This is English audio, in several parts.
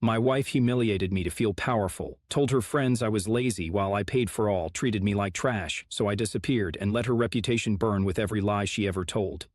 My wife humiliated me to feel powerful, told her friends I was lazy while I paid for all, treated me like trash, so I disappeared and let her reputation burn with every lie she ever told.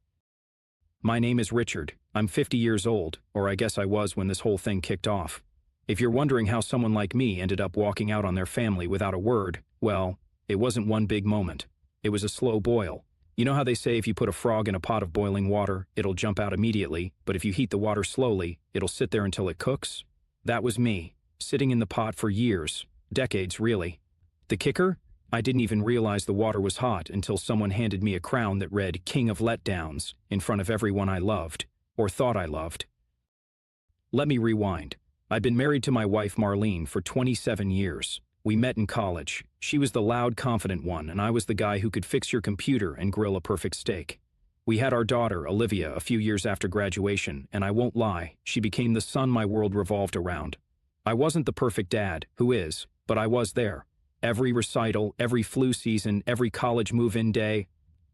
My name is Richard. I'm 50 years old, or I guess I was when this whole thing kicked off. If you're wondering how someone like me ended up walking out on their family without a word, well, it wasn't one big moment. It was a slow boil. You know how they say if you put a frog in a pot of boiling water, it'll jump out immediately, but if you heat the water slowly, it'll sit there until it cooks? That was me, sitting in the pot for years, decades really. The kicker? I didn't even realize the water was hot until someone handed me a crown that read King of Letdowns in front of everyone I loved, or thought I loved. Let me rewind. I'd been married to my wife Marlene for 27 years. We met in college. She was the loud, confident one, and I was the guy who could fix your computer and grill a perfect steak. We had our daughter, Olivia, a few years after graduation, and I won't lie, she became the sun my world revolved around. I wasn't the perfect dad, who is, but I was there. Every recital, every flu season, every college move-in day.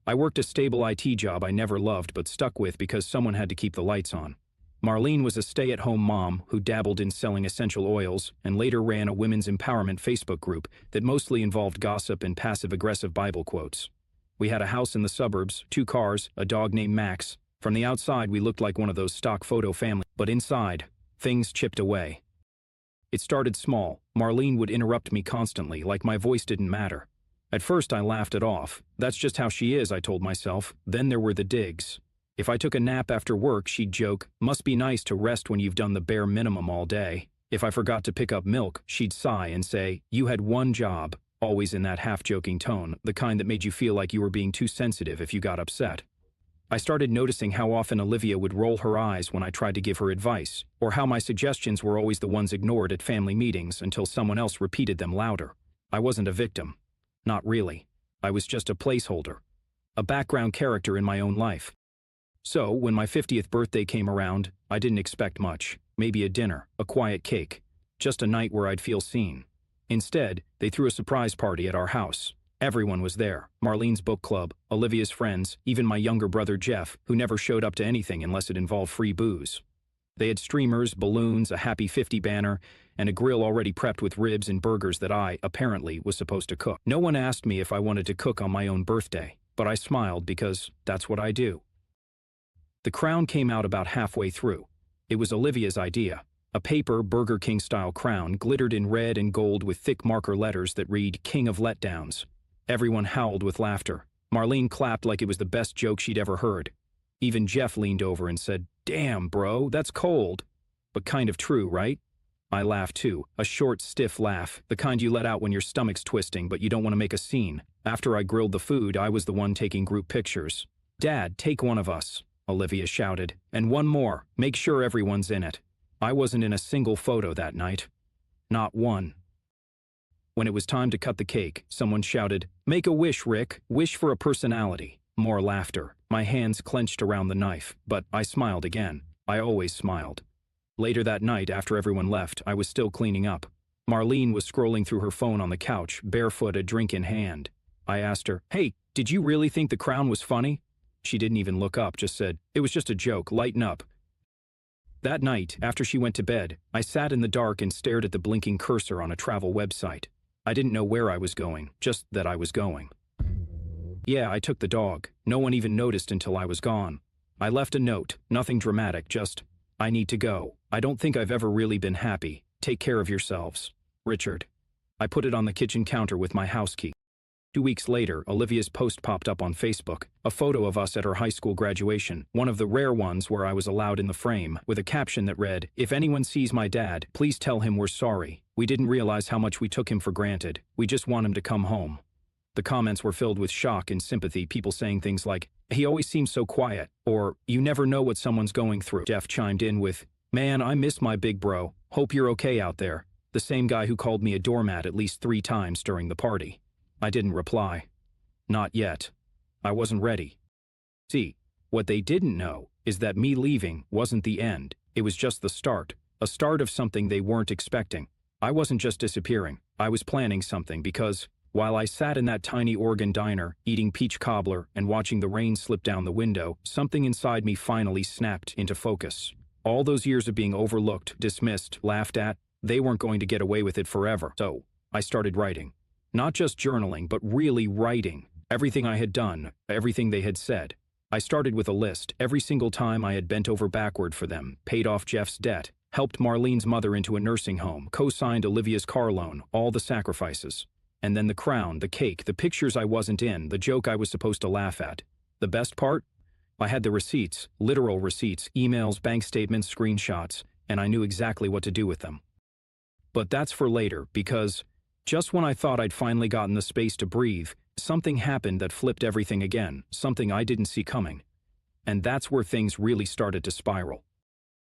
I worked a stable IT job I never loved but stuck with because someone had to keep the lights on. Marlene was a stay-at-home mom who dabbled in selling essential oils and later ran a women's empowerment Facebook group that mostly involved gossip and passive-aggressive Bible quotes. We had a house in the suburbs, 2 cars, a dog named Max. From the outside, we looked like one of those stock photo families, but inside, things chipped away. It started small. Marlene would interrupt me constantly, like my voice didn't matter. At first, I laughed it off. That's just how she is, I told myself. Then there were the digs. If I took a nap after work, she'd joke, "Must be nice to rest when you've done the bare minimum all day." If I forgot to pick up milk, she'd sigh and say, "You had one job," always in that half-joking tone, the kind that made you feel like you were being too sensitive if you got upset. I started noticing how often Olivia would roll her eyes when I tried to give her advice, or how my suggestions were always the ones ignored at family meetings until someone else repeated them louder. I wasn't a victim. Not really. I was just a placeholder. A background character in my own life. So, when my 50th birthday came around, I didn't expect much. Maybe a dinner, a quiet cake, just a night where I'd feel seen. Instead, they threw a surprise party at our house. Everyone was there. Marlene's book club, Olivia's friends, even my younger brother Jeff, who never showed up to anything unless it involved free booze. They had streamers, balloons, a Happy 50 banner, and a grill already prepped with ribs and burgers that I, apparently, was supposed to cook. No one asked me if I wanted to cook on my own birthday, but I smiled because that's what I do. The crown came out about halfway through. It was Olivia's idea. A paper Burger King-style crown glittered in red and gold with thick marker letters that read King of Letdowns. Everyone howled with laughter. Marlene clapped like it was the best joke she'd ever heard. Even Jeff leaned over and said, "Damn, bro, that's cold." But kind of true, right? I laughed too, a short, stiff laugh, the kind you let out when your stomach's twisting but you don't want to make a scene. After I grilled the food, I was the one taking group pictures. "Dad, take one of us," Olivia shouted. "And one more. Make sure everyone's in it." I wasn't in a single photo that night. Not one. When it was time to cut the cake, someone shouted, "Make a wish, Rick. Wish for a personality." More laughter. My hands clenched around the knife, but I smiled again. I always smiled. Later that night, after everyone left, I was still cleaning up. Marlene was scrolling through her phone on the couch, barefoot, a drink in hand. I asked her, "Hey, did you really think the crown was funny?" She didn't even look up, just said, "It was just a joke, lighten up." That night, after she went to bed, I sat in the dark and stared at the blinking cursor on a travel website. I didn't know where I was going, just that I was going. Yeah, I took the dog. No one even noticed until I was gone. I left a note, nothing dramatic, just, "I need to go. I don't think I've ever really been happy. Take care of yourselves. Richard." I put it on the kitchen counter with my house key. 2 weeks later, Olivia's post popped up on Facebook, a photo of us at her high school graduation, one of the rare ones where I was allowed in the frame, with a caption that read, "If anyone sees my dad, please tell him we're sorry. We didn't realize how much we took him for granted. We just want him to come home." The comments were filled with shock and sympathy, people saying things like, "He always seems so quiet," or "You never know what someone's going through." Jeff chimed in with, "Man, I miss my big bro. Hope you're okay out there." The same guy who called me a doormat at least 3 times during the party. I didn't reply. Not yet. I wasn't ready. See, what they didn't know is that me leaving wasn't the end. It was just the start. A start of something they weren't expecting. I wasn't just disappearing. I was planning something because, while I sat in that tiny Oregon diner, eating peach cobbler and watching the rain slip down the window, something inside me finally snapped into focus. All those years of being overlooked, dismissed, laughed at, they weren't going to get away with it forever. So, I started writing. Not just journaling, but really writing. Everything I had done, everything they had said. I started with a list, every single time I had bent over backward for them, paid off Jeff's debt, helped Marlene's mother into a nursing home, co-signed Olivia's car loan, all the sacrifices. And then the crown, the cake, the pictures I wasn't in, the joke I was supposed to laugh at. The best part? I had the receipts, literal receipts, emails, bank statements, screenshots, and I knew exactly what to do with them. But that's for later, because just when I thought I'd finally gotten the space to breathe, something happened that flipped everything again, something I didn't see coming. And that's where things really started to spiral.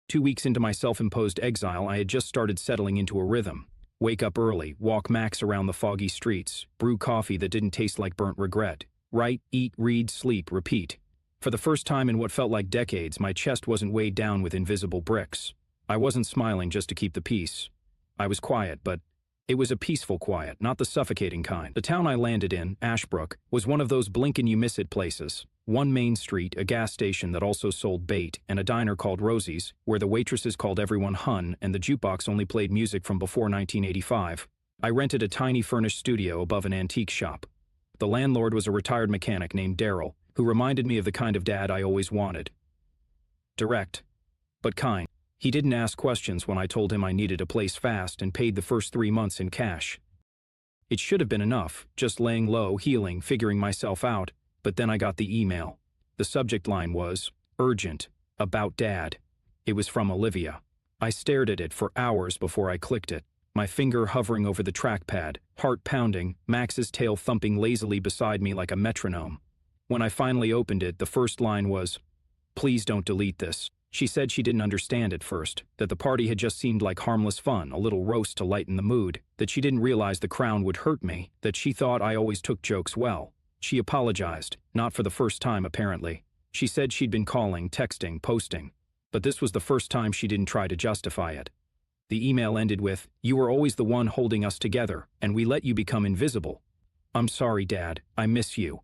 2 weeks into my self-imposed exile, I had just started settling into a rhythm. Wake up early, walk Max around the foggy streets, brew coffee that didn't taste like burnt regret. Write, eat, read, sleep, repeat. For the first time in what felt like decades, my chest wasn't weighed down with invisible bricks. I wasn't smiling just to keep the peace. I was quiet, but it was a peaceful quiet, not the suffocating kind. The town I landed in, Ashbrook, was one of those blink-and-you-miss-it places. One main street, a gas station that also sold bait, and a diner called Rosie's, where the waitresses called everyone Hun and the jukebox only played music from before 1985. I rented a tiny furnished studio above an antique shop. The landlord was a retired mechanic named Daryl, who reminded me of the kind of dad I always wanted. Direct, but kind. He didn't ask questions when I told him I needed a place fast and paid the first 3 months in cash. It should have been enough, just laying low, healing, figuring myself out, but then I got the email. The subject line was, urgent, about Dad. It was from Olivia. I stared at it for hours before I clicked it, my finger hovering over the trackpad, heart pounding, Max's tail thumping lazily beside me like a metronome. When I finally opened it, the first line was, please don't delete this. She said she didn't understand at first, that the party had just seemed like harmless fun, a little roast to lighten the mood, that she didn't realize the crown would hurt me, that she thought I always took jokes well. She apologized, not for the first time apparently. She said she'd been calling, texting, posting, but this was the first time she didn't try to justify it. The email ended with, you were always the one holding us together, and we let you become invisible. I'm sorry, Dad, I miss you.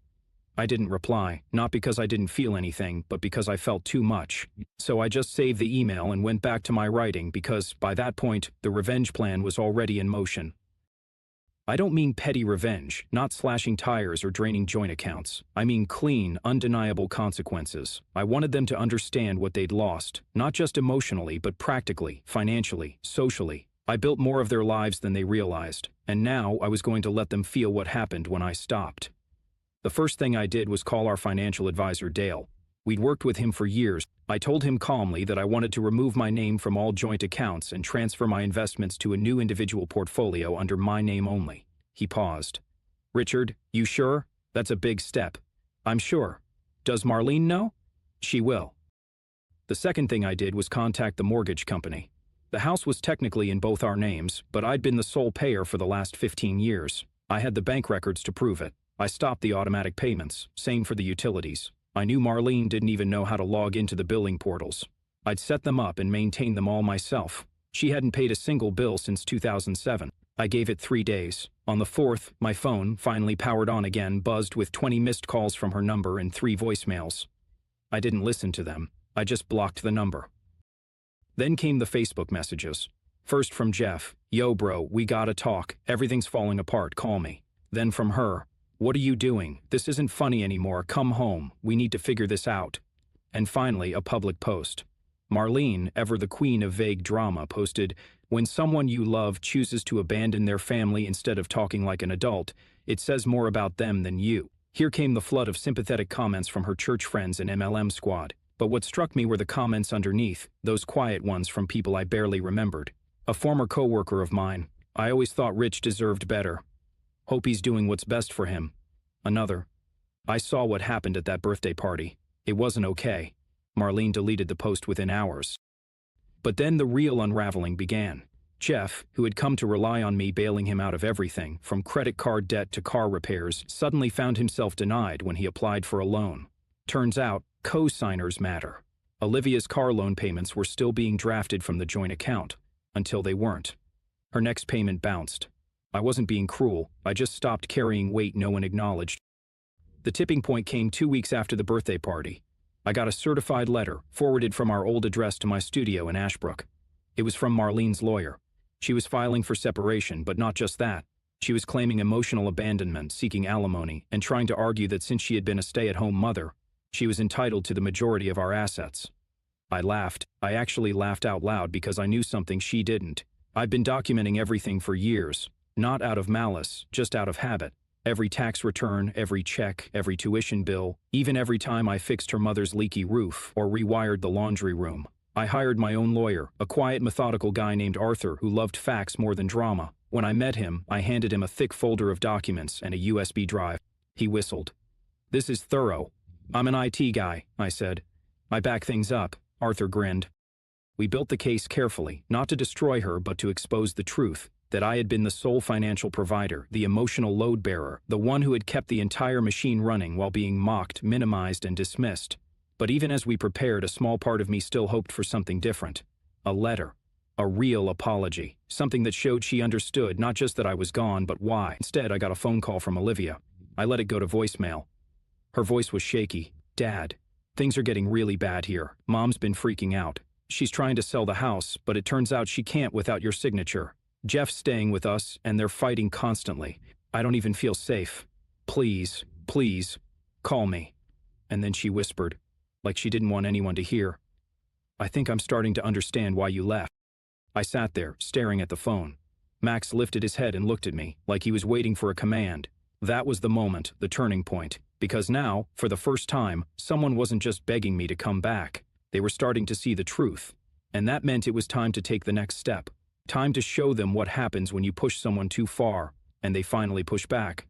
I didn't reply, not because I didn't feel anything, but because I felt too much. So I just saved the email and went back to my writing because, by that point, the revenge plan was already in motion. I don't mean petty revenge, not slashing tires or draining joint accounts. I mean clean, undeniable consequences. I wanted them to understand what they'd lost, not just emotionally, but practically, financially, socially. I built more of their lives than they realized, and now I was going to let them feel what happened when I stopped. The first thing I did was call our financial advisor, Dale. We'd worked with him for years. I told him calmly that I wanted to remove my name from all joint accounts and transfer my investments to a new individual portfolio under my name only. He paused. Richard, you sure? That's a big step. I'm sure. Does Marlene know? She will. The second thing I did was contact the mortgage company. The house was technically in both our names, but I'd been the sole payer for the last 15 years. I had the bank records to prove it. I stopped the automatic payments, same for the utilities. I knew Marlene didn't even know how to log into the billing portals. I'd set them up and maintained them all myself. She hadn't paid a single bill since 2007. I gave it 3 days. On the 4th, my phone, finally powered on again, buzzed with 20 missed calls from her number and 3 voicemails. I didn't listen to them. I just blocked the number. Then came the Facebook messages. First from Jeff, yo bro, we gotta talk, everything's falling apart, call me. Then from her, what are you doing? This isn't funny anymore, come home, we need to figure this out. And finally, a public post. Marlene, ever the queen of vague drama, posted, when someone you love chooses to abandon their family instead of talking like an adult, it says more about them than you. Here came the flood of sympathetic comments from her church friends and MLM squad. But what struck me were the comments underneath, those quiet ones from people I barely remembered. A former coworker of mine, I always thought Rich deserved better. Hope he's doing what's best for him. Another, I saw what happened at that birthday party. It wasn't okay. Marlene deleted the post within hours. But then the real unraveling began. Jeff, who had come to rely on me bailing him out of everything, from credit card debt to car repairs, suddenly found himself denied when he applied for a loan. Turns out, co-signers matter. Olivia's car loan payments were still being drafted from the joint account, until they weren't. Her next payment bounced. I wasn't being cruel, I just stopped carrying weight no one acknowledged. The tipping point came 2 weeks after the birthday party. I got a certified letter, forwarded from our old address to my studio in Ashbrook. It was from Marlene's lawyer. She was filing for separation, but not just that. She was claiming emotional abandonment, seeking alimony, and trying to argue that since she had been a stay-at-home mother, she was entitled to the majority of our assets. I laughed. I actually laughed out loud because I knew something she didn't. I'd been documenting everything for years, not out of malice, just out of habit. Every tax return, every check, every tuition bill, even every time I fixed her mother's leaky roof or rewired the laundry room. I hired my own lawyer, a quiet, methodical guy named Arthur who loved facts more than drama. When I met him, I handed him a thick folder of documents and a USB drive. He whistled. "This is thorough." "I'm an IT guy," I said. "I back things up." Arthur grinned. We built the case carefully, not to destroy her but to expose the truth, that I had been the sole financial provider, the emotional load bearer, the one who had kept the entire machine running while being mocked, minimized, and dismissed. But even as we prepared, a small part of me still hoped for something different. A letter. A real apology. Something that showed she understood, not just that I was gone, but why. Instead, I got a phone call from Olivia. I let it go to voicemail. Her voice was shaky. "Dad, things are getting really bad here. Mom's been freaking out. She's trying to sell the house, but it turns out she can't without your signature. Jeff's staying with us, and they're fighting constantly. I don't even feel safe. Please, please, call me." And then she whispered, like she didn't want anyone to hear, "I think I'm starting to understand why you left." I sat there, staring at the phone. Max lifted his head and looked at me, like he was waiting for a command. That was the moment, the turning point, because now, for the first time, someone wasn't just begging me to come back. They were starting to see the truth. And that meant it was time to take the next step. Time to show them what happens when you push someone too far, and they finally push back.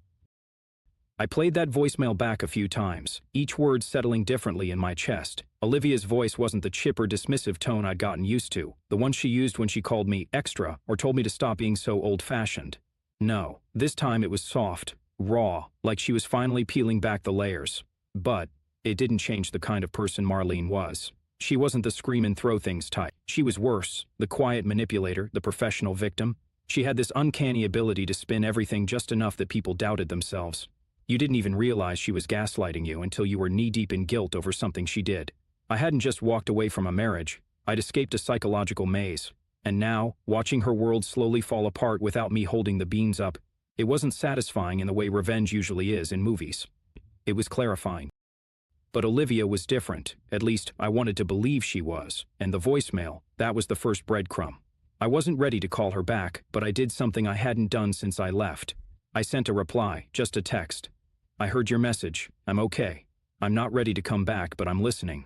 I played that voicemail back a few times, each word settling differently in my chest. Olivia's voice wasn't the chipper, dismissive tone I'd gotten used to, the one she used when she called me extra or told me to stop being so old-fashioned. No, this time it was soft, raw, like she was finally peeling back the layers. But it didn't change the kind of person Marlene was. She wasn't the scream and throw things type. She was worse, the quiet manipulator, the professional victim. She had this uncanny ability to spin everything just enough that people doubted themselves. You didn't even realize she was gaslighting you until you were knee-deep in guilt over something she did. I hadn't just walked away from a marriage. I'd escaped a psychological maze. And now, watching her world slowly fall apart without me holding the beams up, it wasn't satisfying in the way revenge usually is in movies. It was clarifying. But Olivia was different. At least, I wanted to believe she was. And the voicemail, that was the first breadcrumb. I wasn't ready to call her back, but I did something I hadn't done since I left. I sent a reply, just a text. "I heard your message. I'm okay. I'm not ready to come back, but I'm listening."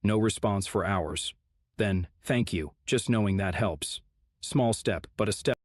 No response for hours. Then, "Thank you, just knowing that helps." Small step, but a step.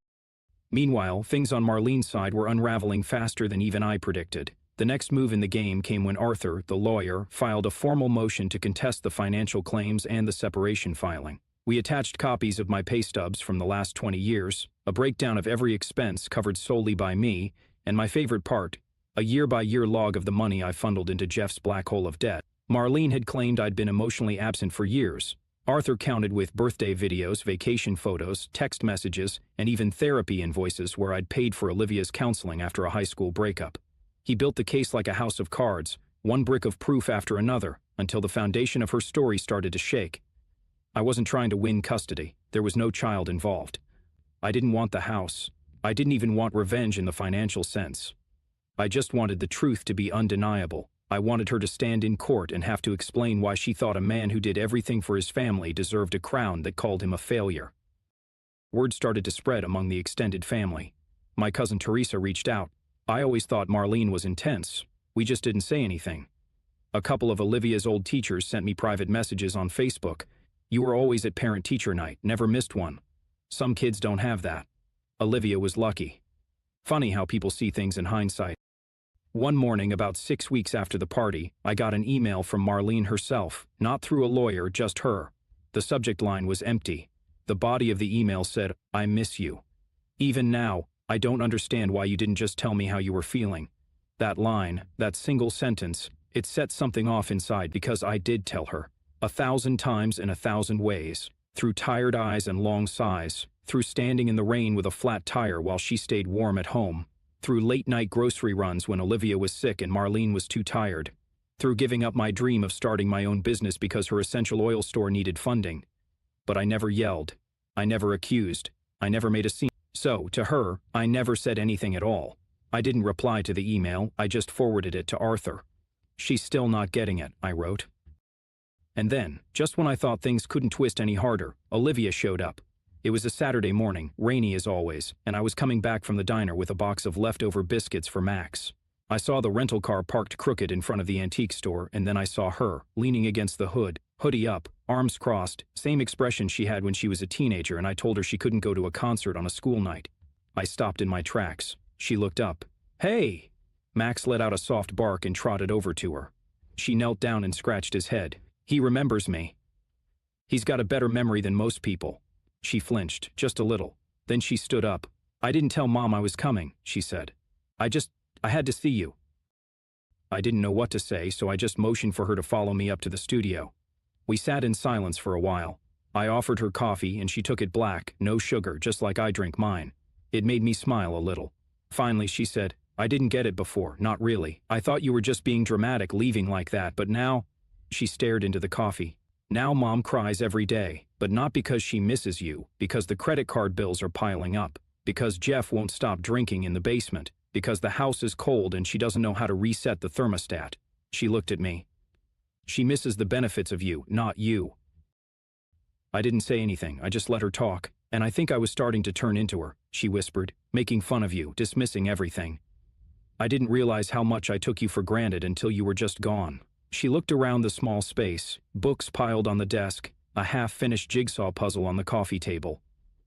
Meanwhile, things on Marlene's side were unraveling faster than even I predicted. The next move in the game came when Arthur, the lawyer, filed a formal motion to contest the financial claims and the separation filing. We attached copies of my pay stubs from the last 20 years, a breakdown of every expense covered solely by me, and my favorite part, a year-by-year log of the money I funneled into Jeff's black hole of debt. Marlene had claimed I'd been emotionally absent for years. Arthur counted with birthday videos, vacation photos, text messages, and even therapy invoices where I'd paid for Olivia's counseling after a high school breakup. He built the case like a house of cards, one brick of proof after another, until the foundation of her story started to shake. I wasn't trying to win custody. There was no child involved. I didn't want the house. I didn't even want revenge in the financial sense. I just wanted the truth to be undeniable. I wanted her to stand in court and have to explain why she thought a man who did everything for his family deserved a crown that called him a failure. Word started to spread among the extended family. My cousin Teresa reached out. I always thought Marlene was intense. We just didn't say anything. A couple of Olivia's old teachers sent me private messages on Facebook. "You were always at parent-teacher night, never missed one." Some kids don't have that. Olivia was lucky. Funny how people see things in hindsight. One morning, about 6 weeks after the party, I got an email from Marlene herself, not through a lawyer, just her. The subject line was empty. The body of the email said, "I miss you. Even now, I don't understand why you didn't just tell me how you were feeling." That line, that single sentence, it set something off inside because I did tell her. 1,000 times in 1,000 ways. Through tired eyes and long sighs. Through standing in the rain with a flat tire while she stayed warm at home. Through late-night grocery runs when Olivia was sick and Marlene was too tired. through giving up my dream of starting my own business because her essential oil store needed funding. But I never yelled. I never accused. I never made a scene. So, to her, I never said anything at all. I didn't reply to the email, I just forwarded it to Arthur. "She's still not getting it," I wrote. And then, just when I thought things couldn't twist any harder, Olivia showed up. It was a Saturday morning, rainy as always, and I was coming back from the diner with a box of leftover biscuits for Max. I saw the rental car parked crooked in front of the antique store, and then I saw her, leaning against the hood, hoodie up, arms crossed, same expression she had when she was a teenager, and I told her she couldn't go to a concert on a school night. I stopped in my tracks. She looked up. "Hey!" Max let out a soft bark and trotted over to her. She knelt down and scratched his head. "He remembers me. He's got a better memory than most people." She flinched, just a little. Then she stood up. "I didn't tell Mom I was coming," she said. I had to see you." I didn't know what to say, so I just motioned for her to follow me up to the studio. We sat in silence for a while. I offered her coffee and she took it black, no sugar, just like I drink mine. It made me smile a little. Finally she said, "I didn't get it before, not really. I thought you were just being dramatic leaving like that, but now—" She stared into the coffee. "Now Mom cries every day, but not because she misses you, because the credit card bills are piling up, because Jeff won't stop drinking in the basement, because the house is cold and she doesn't know how to reset the thermostat." She looked at me. "She misses the benefits of you, not you." I didn't say anything, I just let her talk, and I think I was starting to turn into her, she whispered, "making fun of you, dismissing everything. I didn't realize how much I took you for granted until you were just gone." She looked around the small space, books piled on the desk, a half-finished jigsaw puzzle on the coffee table.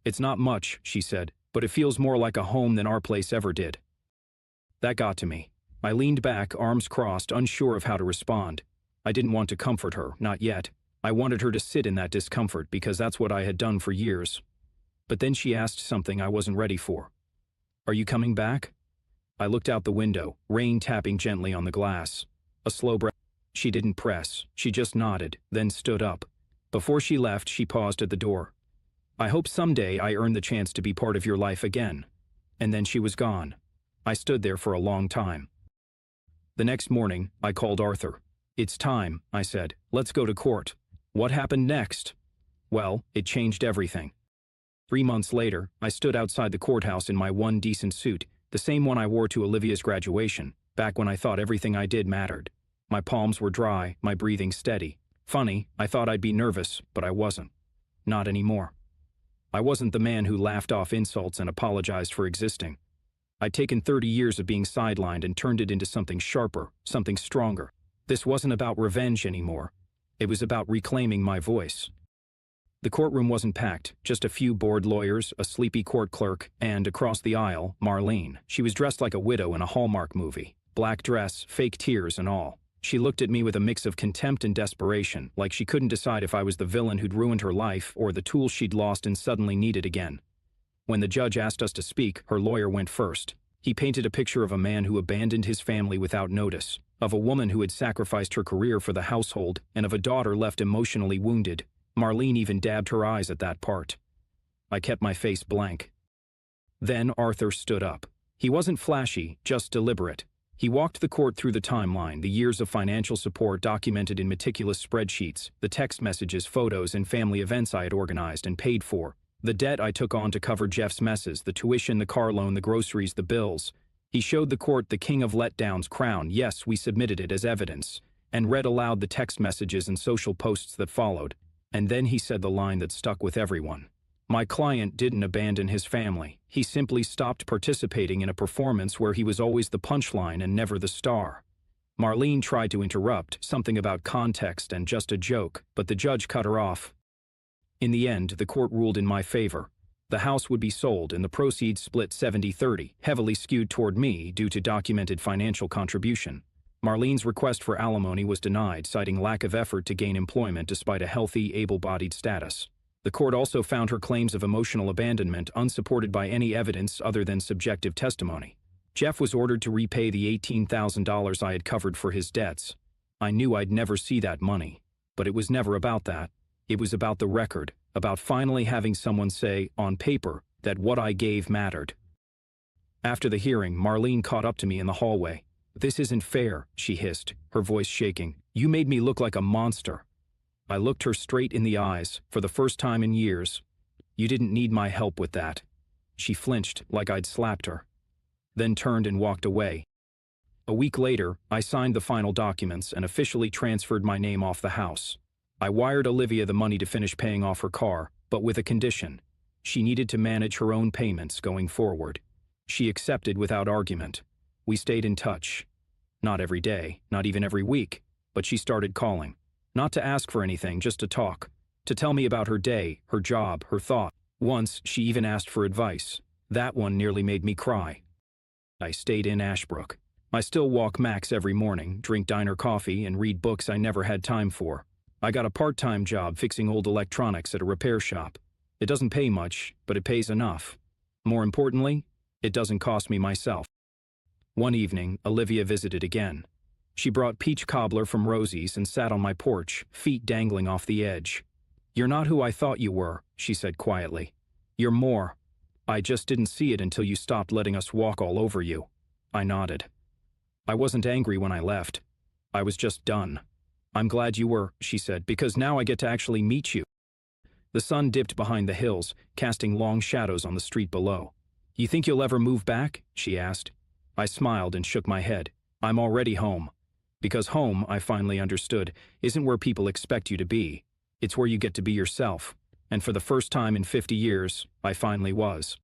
"It's not much," she said, "but it feels more like a home than our place ever did." That got to me. I leaned back, arms crossed, unsure of how to respond. I didn't want to comfort her, not yet. I wanted her to sit in that discomfort because that's what I had done for years. But then she asked something I wasn't ready for. "Are you coming back?" I looked out the window, rain tapping gently on the glass. A slow breath. She didn't press, she just nodded, then stood up. Before she left, she paused at the door. "I hope someday I earn the chance to be part of your life again." And then she was gone. I stood there for a long time. The next morning, I called Arthur. "It's time," I said. "Let's go to court." "What happened next?" "Well, it changed everything." 3 months later, I stood outside the courthouse in my one decent suit, the same one I wore to Olivia's graduation, back when I thought everything I did mattered. My palms were dry, my breathing steady. Funny, I thought I'd be nervous, but I wasn't. Not anymore. I wasn't the man who laughed off insults and apologized for existing. I'd taken 30 years of being sidelined and turned it into something sharper, something stronger. This wasn't about revenge anymore. It was about reclaiming my voice. The courtroom wasn't packed, just a few bored lawyers, a sleepy court clerk, and, across the aisle, Marlene. She was dressed like a widow in a Hallmark movie. Black dress, fake tears and all. She looked at me with a mix of contempt and desperation, like she couldn't decide if I was the villain who'd ruined her life or the tool she'd lost and suddenly needed again. When the judge asked us to speak, her lawyer went first. He painted a picture of a man who abandoned his family without notice, of a woman who had sacrificed her career for the household, and of a daughter left emotionally wounded. Marlene even dabbed her eyes at that part. I kept my face blank. Then Arthur stood up. He wasn't flashy, just deliberate. He walked the court through the timeline, the years of financial support documented in meticulous spreadsheets, the text messages, photos, and family events I had organized and paid for, the debt I took on to cover Jeff's messes, the tuition, the car loan, the groceries, the bills. He showed the court the king of letdowns crown, yes, we submitted it as evidence, and read aloud the text messages and social posts that followed. And then he said the line that stuck with everyone. My client didn't abandon his family. He simply stopped participating in a performance where he was always the punchline and never the star. Marlene tried to interrupt, something about context and just a joke, but the judge cut her off. In the end, the court ruled in my favor. The house would be sold and the proceeds split 70-30, heavily skewed toward me due to documented financial contribution. Marlene's request for alimony was denied, citing lack of effort to gain employment despite a healthy, able-bodied status. The court also found her claims of emotional abandonment unsupported by any evidence other than subjective testimony. Jeff was ordered to repay the $18,000 I had covered for his debts. I knew I'd never see that money, but it was never about that. It was about the record, about finally having someone say, on paper, that what I gave mattered. After the hearing, Marlene caught up to me in the hallway. "This isn't fair," she hissed, her voice shaking. "You made me look like a monster." I looked her straight in the eyes, for the first time in years. "You didn't need my help with that." She flinched like I'd slapped her, then turned and walked away. A week later, I signed the final documents and officially transferred my name off the house. I wired Olivia the money to finish paying off her car, but with a condition. She needed to manage her own payments going forward. She accepted without argument. We stayed in touch. Not every day, not even every week, but she started calling. Not to ask for anything, just to talk. To tell me about her day, her job, her thought. Once, she even asked for advice. That one nearly made me cry. I stayed in Ashbrook. I still walk Max every morning, drink diner coffee, and read books I never had time for. I got a part-time job fixing old electronics at a repair shop. It doesn't pay much, but it pays enough. More importantly, it doesn't cost me myself. One evening, Olivia visited again. She brought peach cobbler from Rosie's and sat on my porch, feet dangling off the edge. "You're not who I thought you were," she said quietly. "You're more. I just didn't see it until you stopped letting us walk all over you." I nodded. "I wasn't angry when I left. I was just done." "I'm glad you were," she said, "because now I get to actually meet you." The sun dipped behind the hills, casting long shadows on the street below. "You think you'll ever move back?" she asked. I smiled and shook my head. "I'm already home." Because home, I finally understood, isn't where people expect you to be. It's where you get to be yourself. And for the first time in 50 years, I finally was.